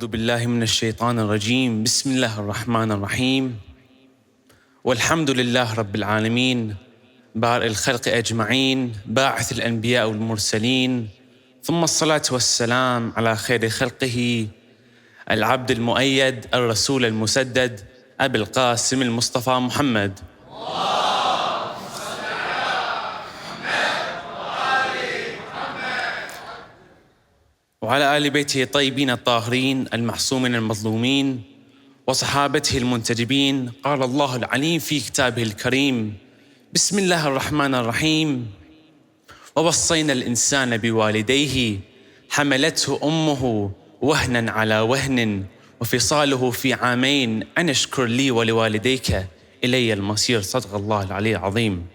أعوذ بالله من الشيطان الرجيم بسم الله الرحمن الرحيم والحمد لله رب العالمين بارئ الخلق أجمعين باعث الأنبياء والمرسلين ثم الصلاة والسلام على خير خلقه العبد المؤيد الرسول المسدد أبي القاسم المصطفى محمد وعلى آل بيته الطيبين الطاهرين المعصومين المظلومين وصحابته المنتجبين. قال الله العليم في كتابه الكريم بسم الله الرحمن الرحيم ووصينا الإنسان بوالديه حملته أمه وهنا على وهن وفصاله في عامين أن اشكر لي ولوالديك إلي المصير. صدق الله العلي العظيم.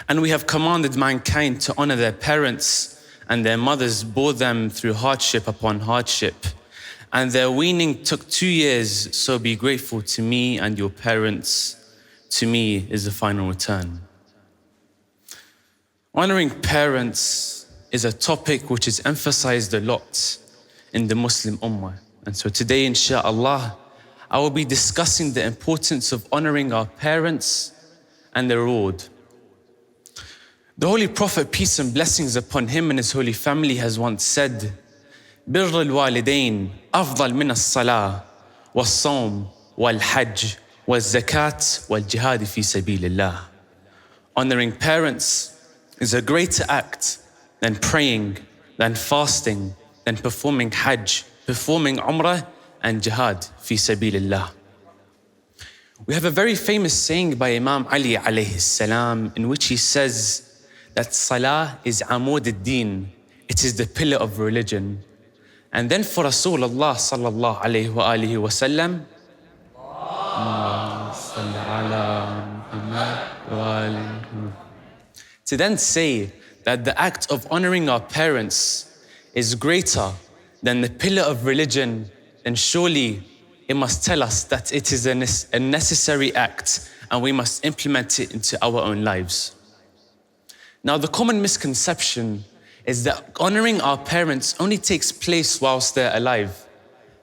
And we have commanded mankind to honor their parents, and their mothers bore them through hardship upon hardship. And their weaning took 2 years, so be grateful to me and your parents. To me is the final return. Honoring parents is a topic which is emphasized a lot in the Muslim Ummah. And so today, inshallah, I will be discussing the importance of honoring our parents and their reward. The Holy Prophet, peace and blessings upon him and his holy family, has once said, بر الوالدين أفضل من الصلاة والصوم والحج والزكاة والجهاد في سبيل الله. Honoring parents is a greater act than praying, than fasting, than performing hajj, performing umrah and jihad fi sabilillah. We have a very famous saying by Imam Ali alayhi salam in which he says that salah is amud ad-din, it is the pillar of religion. And then for Rasulullah sallallahu alayhi wa alihi wa sallam, to then say that the act of honoring our parents is greater than the pillar of religion, then surely it must tell us that it is a necessary act and we must implement it into our own lives. Now, the common misconception is that honoring our parents only takes place whilst they're alive.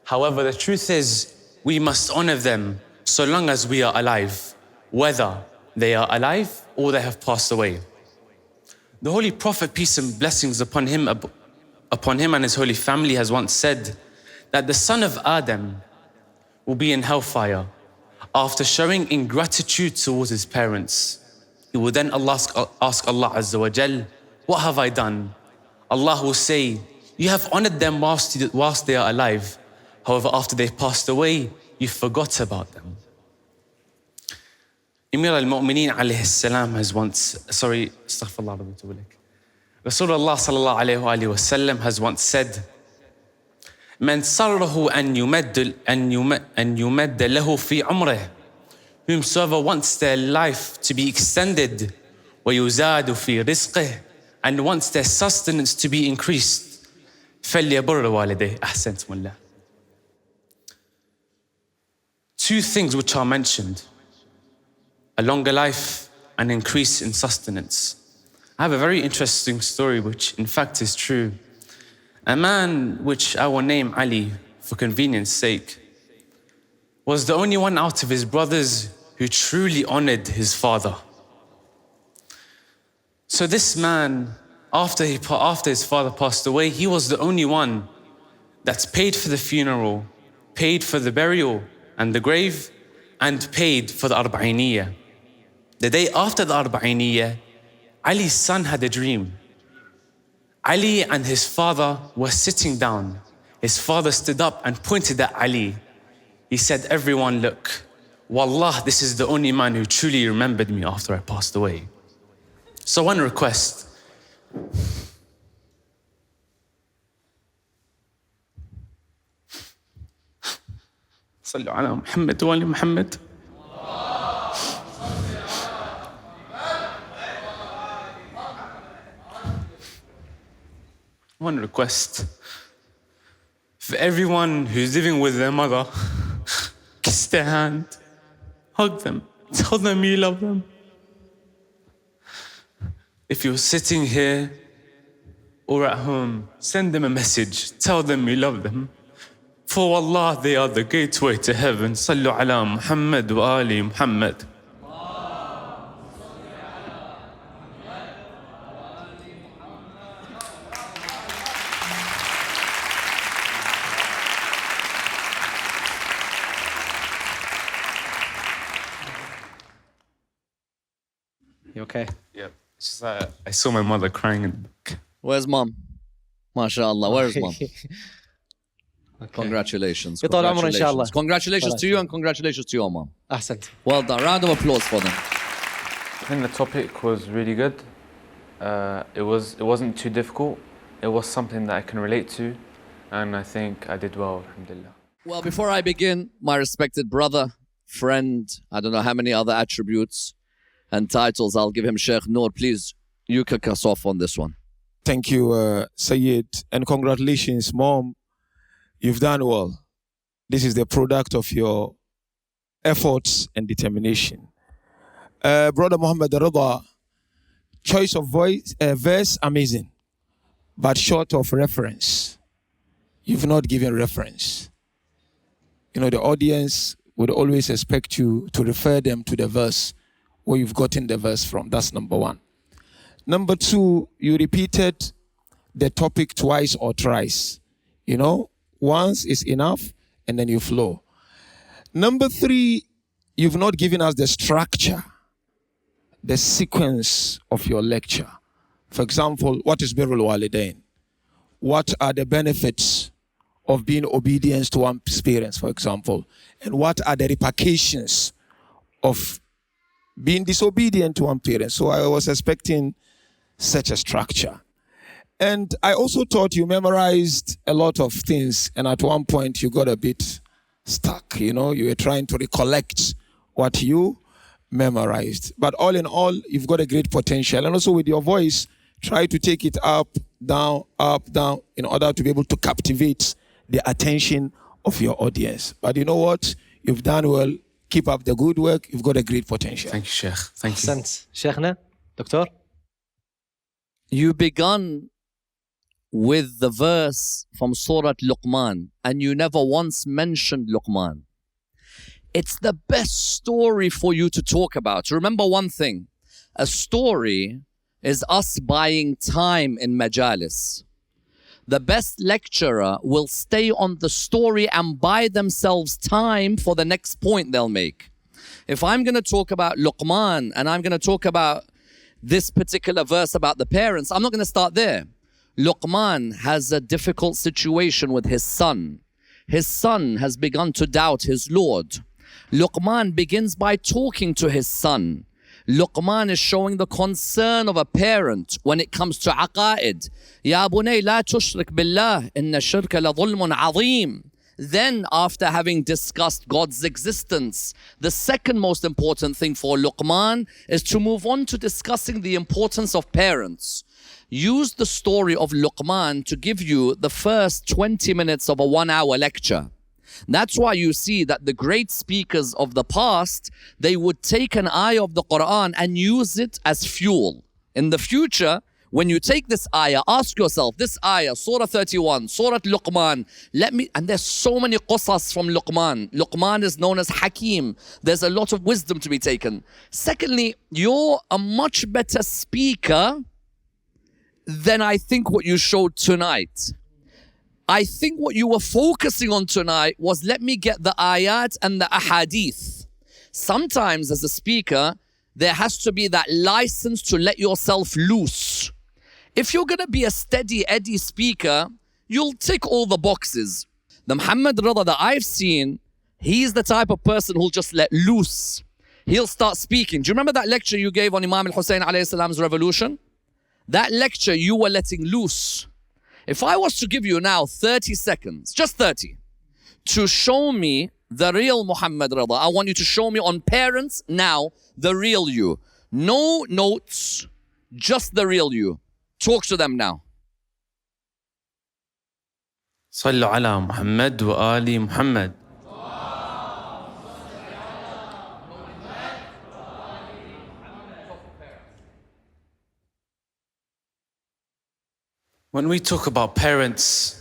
However, the truth is we must honor them so long as we are alive, whether they are alive or they have passed away. The Holy Prophet, peace and blessings upon him and his holy family, has once said that the son of Adam will be in hellfire after showing ingratitude towards his parents. He will then ask Allah Azza wa Jal, what have I done? Allah will say, you have honored them whilst they are alive. However, after they've passed away, you forgot about them. Amir al-Mu'mineen alayhi salam has once, astaghfirullah, Rasulullah sallallahu alayhi wa sallam has once said, من سره أن يمد له في عمره, whomsoever wants their life to be extended, ويزاد في رزقه, and wants their sustenance to be increased, فليبر والديه. أحسنتم الله. Two things which are mentioned: a longer life and increase in sustenance. I have a very interesting story which in fact is true. A man which I will name Ali for convenience sake was the only one out of his brothers who truly honored his father. So this man, after his father passed away, he was the only one that's paid for the funeral, paid for the burial and the grave, and paid for the Arba'iniyah. The day after the Arba'iniyah, Ali's son had a dream. Ali and his father were sitting down. His father stood up and pointed at Ali. He said, everyone look, Wallah, this is the only man who truly remembered me after I passed away. So one request. صلوا على محمد وآل محمد. One request. For everyone who's living with their mother, kiss their hand, hug them, tell them you love them. If you're sitting here or at home, send them a message, tell them you love them. For Allah, they are the gateway to heaven. Sallu ala Muhammad wa ali Muhammad. You okay? Yeah. It's just I saw my mother crying in the back. Where's mom? MashaAllah, where's mom? Okay. Congratulations. يطول عمره إن شاء الله. Congratulations to you and congratulations to your mom. أحسنت. Well done. Round of applause for them. I think the topic was really good. It wasn't too difficult. It was something that I can relate to, and I think I did well, alhamdulillah. Well, before I begin, my respected brother, friend, I don't know how many other attributes and titles I'll give him, Sheikh Noor. Please, you kick us off on this one. Thank you, Sayyid, and congratulations, Mom. You've done well. This is the product of your efforts and determination. Brother Mohammed Ridha, choice of voice, verse, amazing, but short of reference. You've not given reference. You know, the audience would always expect you to refer them to the verse where you've gotten the verse from. That's number one. Number two, you repeated the topic twice or thrice. You know, once is enough, and then you flow. Number three, you've not given us the structure, the sequence of your lecture. For example, what is Birrul Walidain? What are the benefits of being obedient to one's parents, for example? And what are the repercussions of being disobedient to one's parents? So I was expecting such a structure. And I also thought you memorized a lot of things, and at one point you got a bit stuck, you know, you were trying to recollect what you memorized. But all in all, you've got a great potential. And also with your voice, try to take it up, down, in order to be able to captivate the attention of your audience. But you know what? You've done well. Keep up the good work. You've got a great potential. Thank you, Sheikh. Thank you. أحسنت. شيخنا دكتور. You begun with the verse from Surah Luqman, and you never once mentioned Luqman. It's the best story for you to talk about. Remember one thing, a story is us buying time in majalis. The best lecturer will stay on the story and buy themselves time for the next point they'll make. If I'm going to talk about Luqman and I'm going to talk about this particular verse about the parents, I'm not going to start there. Luqman has a difficult situation with his son. His son has begun to doubt his Lord. Luqman begins by talking to his son. Luqman is showing the concern of a parent when it comes to aqaid. Ya bunay la tushrik billah, inna shirka la dhulmun azim. Then, after having discussed God's existence, the second most important thing for Luqman is to move on to discussing the importance of parents. Use the story of Luqman to give you the first 20 minutes of a 1-hour lecture. That's why you see that the great speakers of the past, they would take an ayah of the Quran and use it as fuel. In the future, when you take this ayah, ask yourself, this ayah, Surah 31, Surah Luqman, and there's so many qasas from Luqman. Luqman is known as Hakim. There's a lot of wisdom to be taken. Secondly, you're a much better speaker than I think what you showed tonight. I think what you were focusing on tonight was let me get the ayat and the ahadith. Sometimes as a speaker, there has to be that license to let yourself loose. If you're going to be a steady Eddie speaker, you'll tick all the boxes. The Muhammad Ridha that I've seen, he's the type of person who'll just let loose. He'll start speaking. Do you remember that lecture you gave on Imam Hussein alayhi salam's revolution? That lecture you were letting loose. If I was to give you now 30 seconds, just 30, to show me the real Muhammad Ridha, I want you to show me on parents now, the real you. No notes, just the real you. Talk to them now. Sallu ala Muhammad wa ali Muhammad. When we talk about parents,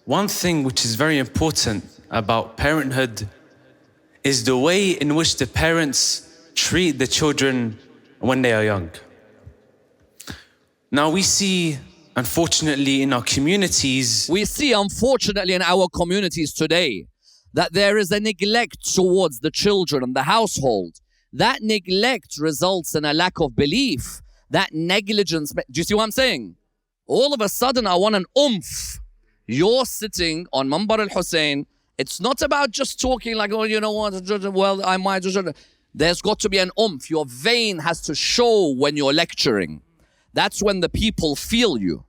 one thing which is very important about parenthood is the way in which the parents treat the children when they are young. Now we see, unfortunately, in our communities, We see, unfortunately, in our communities today, that there is a neglect towards the children and the household. That neglect results in a lack of belief. That negligence. Do you see what I'm saying? All of a sudden, I want an oomph. You're sitting on Mambar al-Hussein. It's not about just talking like, oh, you know what, well, I might. There's got to be an oomph. Your vein has to show when you're lecturing. That's when the people feel you.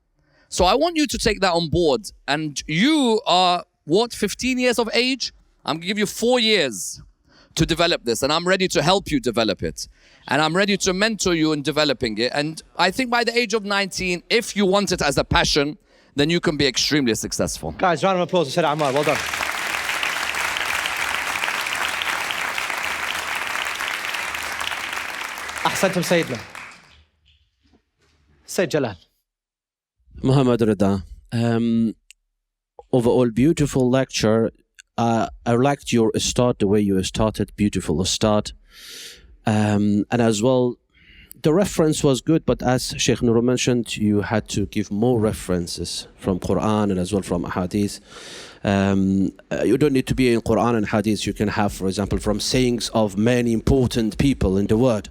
So I want you to take that on board. And you are, what, 15 years of age? I'm going to give you 4 years to develop this. And I'm ready to help you develop it. And I'm ready to mentor you in developing it. And I think by the age of 19, if you want it as a passion, then you can be extremely successful. Guys, round of applause for Sayyid Ammar. Well done. أحسنتم سيدنا. Sayyid Jalal. Mohammed Ridha. Overall, beautiful lecture. I liked your start, the way you started. Beautiful start. And as well, the reference was good, but as Sheikh Nuru mentioned, you had to give more references from Quran and as well from Hadith. You don't need to be in Quran and Hadith. You can have, for example, from sayings of many important people in the world.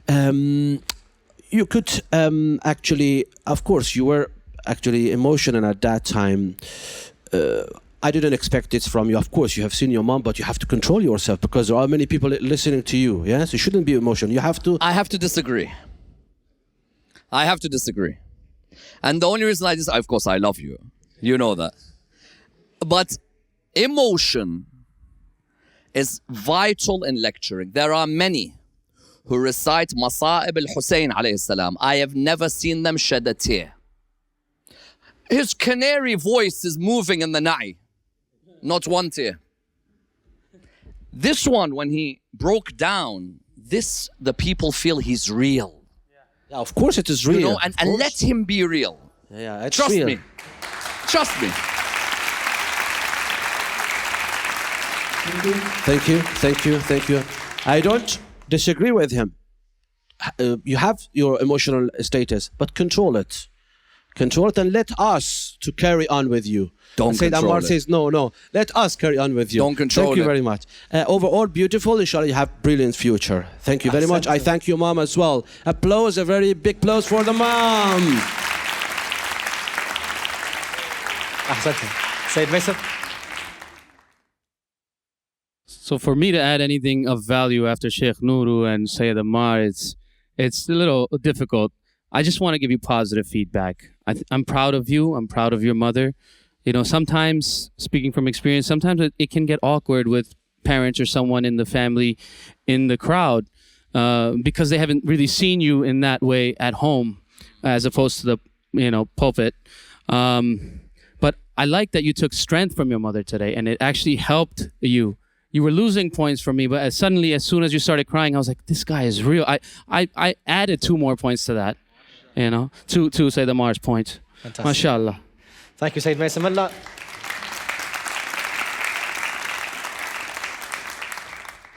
You could actually, of course, you were actually emotional at that time. I didn't expect this from you. Of course, you have seen your mom, but you have to control yourself because there are many people listening to you. Yes, you shouldn't be emotional. You have to. I have to disagree. I have to disagree. And the only reason I disagree, of course, I love you. You know that. But emotion is vital in lecturing. There are many who recite Masa'ib al-Hussein alayhi salam. I have never seen them shed a tear. His canary voice is moving in the na'i. Not one tear. This one, when he broke down, the people feel he's real. Yeah, of course it is real. You know, and let him be real. Yeah, it's Trust real. me. Trust me. Thank you, thank you, thank you. I don't disagree with him. You have your emotional status, but control it. Control it and let us to carry on with you. Don't Sayyid control Ammar it. says, no, let us carry on with you. Don't control Thank you it. very much. Overall, beautiful. Inshallah, you have brilliant future. Thank you very much. I thank you, mom, as well. Applause, a very big applause for the mom. أحسنتم. Sayyid Mason. So for me to add anything of value after Sheikh Nuru and Sayyid Ammar, it's a little difficult. I just want to give you positive feedback. I'm proud of you. I'm proud of your mother. You know, sometimes, speaking from experience, sometimes it can get awkward with parents or someone in the family, in the crowd, because they haven't really seen you in that way at home, as opposed to the, pulpit. But I like that you took strength from your mother today, and it actually helped you. You were losing points from me, but as soon as you started crying, I was like, this guy is real. I added 2 more points to that, to Sayyid Ammar's point. Fantastic. MashaAllah. Thank you, Sayyid Mason. Mullah.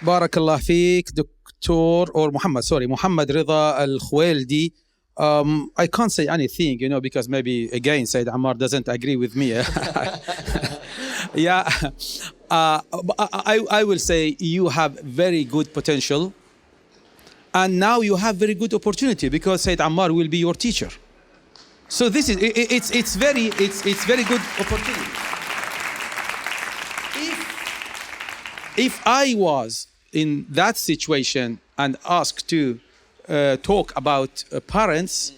بارك الله فيك دكتور or Mohammed Ridha al-Khilwidi. I can't say anything, because maybe again Sayyid Ammar doesn't agree with me. Yeah, I will say you have very good potential, and now you have very good opportunity because Sayyid Ammar will be your teacher. So this is it's very good opportunity. If I was in that situation and asked to talk about parents,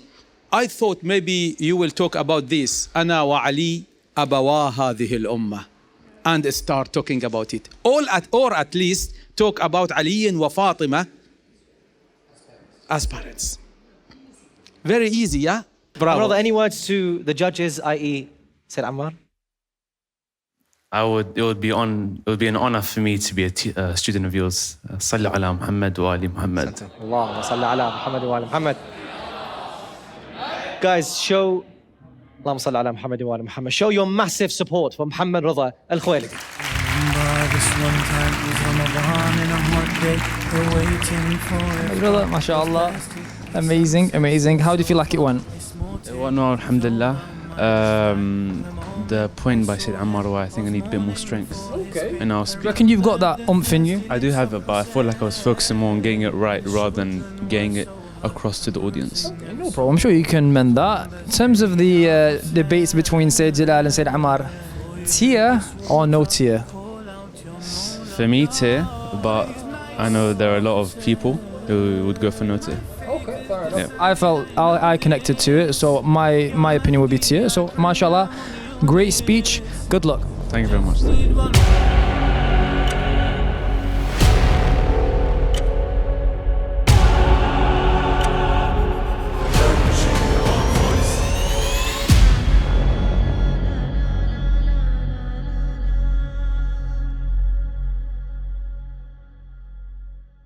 I thought maybe you will talk about this. أنا وعلي أبوا هذه الأمة, and start talking about it. Or at least talk about Ali and Fatima as parents. Very easy, yeah? Bravo. Brother, any words to the judges, i.e. Sayyid Ammar? It would be an honor for me to be a student of yours. Salli ala Muhammad wa ali Muhammad. Allahumma salli ala Muhammad wa ala Muhammad. Guys, show اللهم صل على محمد وآل محمد. Show your massive support for Mohammed Ridha Al-Khilwidi. Brother, mashallah. Amazing, amazing. How do you feel like it went? It went well, alhamdulillah. The point by Sayyid Ammar, I think I need a bit more strength in our Do you speech. reckon you've got that oomph in you? I do have it, but I feel like I was focusing more on getting it right rather than getting it across to the audience. No problem. I'm sure you can mend that. In terms of the debates between Sayyid Jalal and Sayyid Ammar, tier or no tier? For me, tier, but I know there are a lot of people who would go for no tier. Okay, fair enough. I felt I connected to it, so my opinion would be tier. So, mashallah, great speech. Good luck. Thank you very much.